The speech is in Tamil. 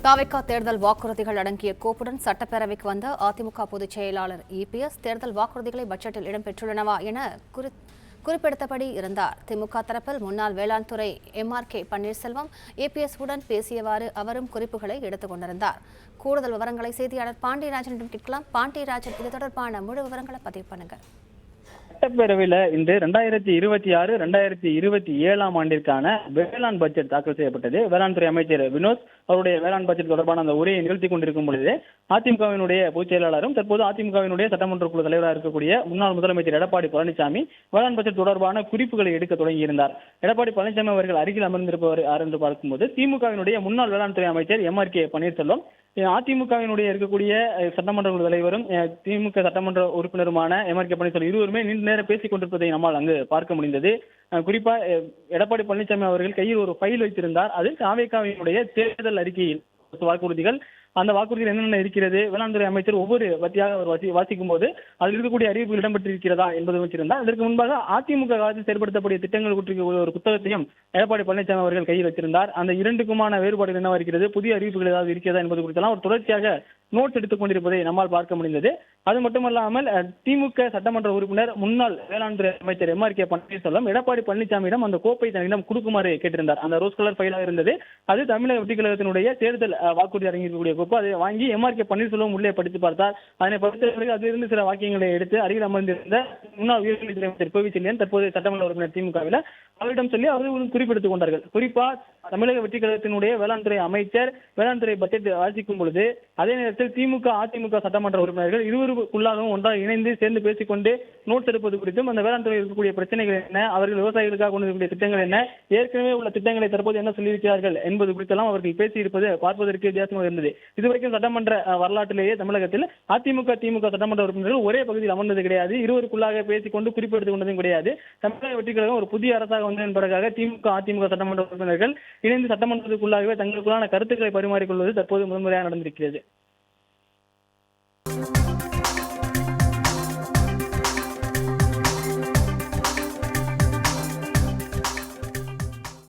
தாவேகா தேர்தல் வாக்குறுதிகள் அடங்கிய கோப்புடன் சட்டப்பேரவைக்கு வந்த அதிமுக பொதுச் செயலாளர் இபிஎஸ் தேர்தல் வாக்குறுதிகளை பட்ஜெட்டில் இடம்பெற்றுள்ளனவா என குறிப்பிடுத்தபடி இருந்தார். திமுக தரப்பில் முன்னாள் வேளாண் துறை எம்.ஆர்.கே. பன்னீர்செல்வம் இபிஎஸ் உடன் பேசியவாறு அவரும் குறிப்புகளை எடுத்துக் கொண்டிருந்தார். கூடுதல் விவரங்களை செய்தியாளர் பாண்டியராஜனிடம் கேட்கலாம். பாண்டியராஜன், இது தொடர்பான முழு விவரங்களை பதிவு பண்ணுங்க. சட்டப்பேரவையில இன்று 2026-2027 ஆண்டிற்கான வேளாண் பட்ஜெட் தாக்கல் செய்யப்பட்டது. வேளாண் துறை அமைச்சர் வினோத் அவருடைய வேளாண் பட்ஜெட் தொடர்பான அந்த உரையை நிகழ்த்தி கொண்டிருக்கும் பொழுது அதிமுகவினுடைய பொதுச் செயலாளரும் தற்போது அதிமுகவினுடைய சட்டமன்ற குழு தலைவராக இருக்கக்கூடிய முன்னாள் முதலமைச்சர் எடப்பாடி பழனிசாமி வேளாண் பட்ஜெட் தொடர்பான குறிப்புகளை எடுக்க தொடங்கியிருந்தார். எடப்பாடி பழனிசாமி அவர்கள் அருகில் அமர்ந்திருப்பவர் யார் என்று பார்க்கும்போது திமுகவினுடைய முன்னாள் வேளாண் துறை அமைச்சர் எம்.ஆர்.கே. பன்னீர்செல்வம், அதிமுகவினுடைய இருக்கக்கூடிய சட்டமன்ற குழு தலைவரும் திமுக சட்டமன்ற உறுப்பினருமான எம்.ஆர்.கே. பன்னீர்செல்வம் இருவருமே நீண்ட நேரம் பேசிக் கொண்டிருப்பதை நம்மால் அங்கு பார்க்க முடிந்தது. குறிப்பா எடப்பாடி பழனிசாமி அவர்கள் கையில் ஒரு ஃபைல் வைத்திருந்தார். அதில் தாவேகாவினுடைய தேர்தல் அறிக்கையில் வாக்குறுதிகள், அந்த வாக்குறுதியில் என்னென்ன இருக்கிறது, வேளாண் துறை அமைச்சர் ஒவ்வொரு வத்தியாக அவர் வாசிக்கும் போது அதில் இருக்கக்கூடிய அறிவிப்புகள் இடம்பெற்றிருக்கிறதா என்பது வச்சிருந்தார். அதற்கு முன்பாக அதிமுக காலத்தில் செயல்படுத்தக்கூடிய திட்டங்கள் குறித்த ஒரு புத்தகத்தையும் எடப்பாடி பழனிசாமி அவர்கள் கையில் வைத்திருந்தார். அந்த இரண்டுக்குமான வேறுபாடு என்னவா இருக்கிறது, புதிய அறிவிப்புகள் ஏதாவது இருக்கிறதா என்பது குறித்தெல்லாம் ஒரு தொடர்ச்சியாக நோட்ஸ் எடுத்துக் கொண்டிருப்பதை நம்மால் பார்க்க முடிந்தது. அது மட்டுமல்லாமல் திமுக சட்டமன்ற உறுப்பினர் முன்னாள் வேளாண் துறை அமைச்சர் எம்.ஆர்.கே. பன்னீர்செல்வம் எடப்பாடி பழனிசாமியிடம் அந்த கோப்பை தன்னிடம் கொடுக்குமாறு கேட்டிருந்தார். அந்த ரோஸ் கலர் ஃபைலாக இருந்தது. அது தமிழக வெற்றி கழகத்தினுடைய தேர்தல் வாக்குறுதி அடங்கியிருக்கக்கூடிய கோப்பு. அதை வாங்கி எம்.ஆர்.கே. பன்னீர்செல்வம் உள்ளே படித்து பார்த்தார். அதனை படித்த பிறகு அதிலிருந்து சில வாக்கியங்களை எடுத்து அருகில் அமர்ந்திருந்த முன்னாள் உயர்கல்வித்துறை அமைச்சர் கோவி செல்லியன், தற்போது சட்டமன்ற உறுப்பினர் திமுகவில், அவரிடம் சொல்லி அவர்கள் குறிப்பெடுத்துக் கொண்டார்கள். குறிப்பா தமிழக வெற்றி கழகத்தினுடைய வேளாண் துறை அமைச்சர் வேளாண் துறை பட்ஜெட் வாசிக்கும் பொழுது அதே நேரத்தில் திமுக அதிமுக சட்டமன்ற உறுப்பினர்கள் இருவருக்குள்ளாகவும் ஒன்றாக இணைந்து சேர்ந்து பேசிக்கொண்டு நோட்ஸ் எடுப்பது குறித்தும், அந்த வேளாண் துறையில் இருக்கக்கூடிய பிரச்சனைகள் என்ன, அவர்கள் விவசாயிகளுக்காக கொண்டு இருக்கக்கூடிய திட்டங்கள் என்ன, ஏற்கனவே உள்ள திட்டங்களை தற்போது என்ன சொல்லியிருக்கிறார்கள் என்பது குறித்தெல்லாம் அவர்கள் பேசியிருப்பது பார்ப்பதற்கு வித்தியாசமாக இருந்தது. இதுவரைக்கும் சட்டமன்ற வரலாற்றிலேயே தமிழகத்தில் அதிமுக திமுக சட்டமன்ற உறுப்பினர்கள் ஒரே பகுதியில் அமர்ந்தது கிடையாது. இருவருக்குள்ளாக பேசிக்கொண்டு குறிப்பெடுத்துக் கொண்டதும் கிடையாது. தமிழக வெற்றி கழகம் ஒரு புதிய அரசாக வந்த என்பதற்காக திமுக அதிமுக சட்டமன்ற உறுப்பினர்கள் இணைந்து சட்டமன்றத்துக்குள்ளாகவே தங்களுக்குள்ளான கருத்துக்களை பரிமாறிக்கொள்வது தற்போது முதன்முறையாக நடந்திருக்கிறது.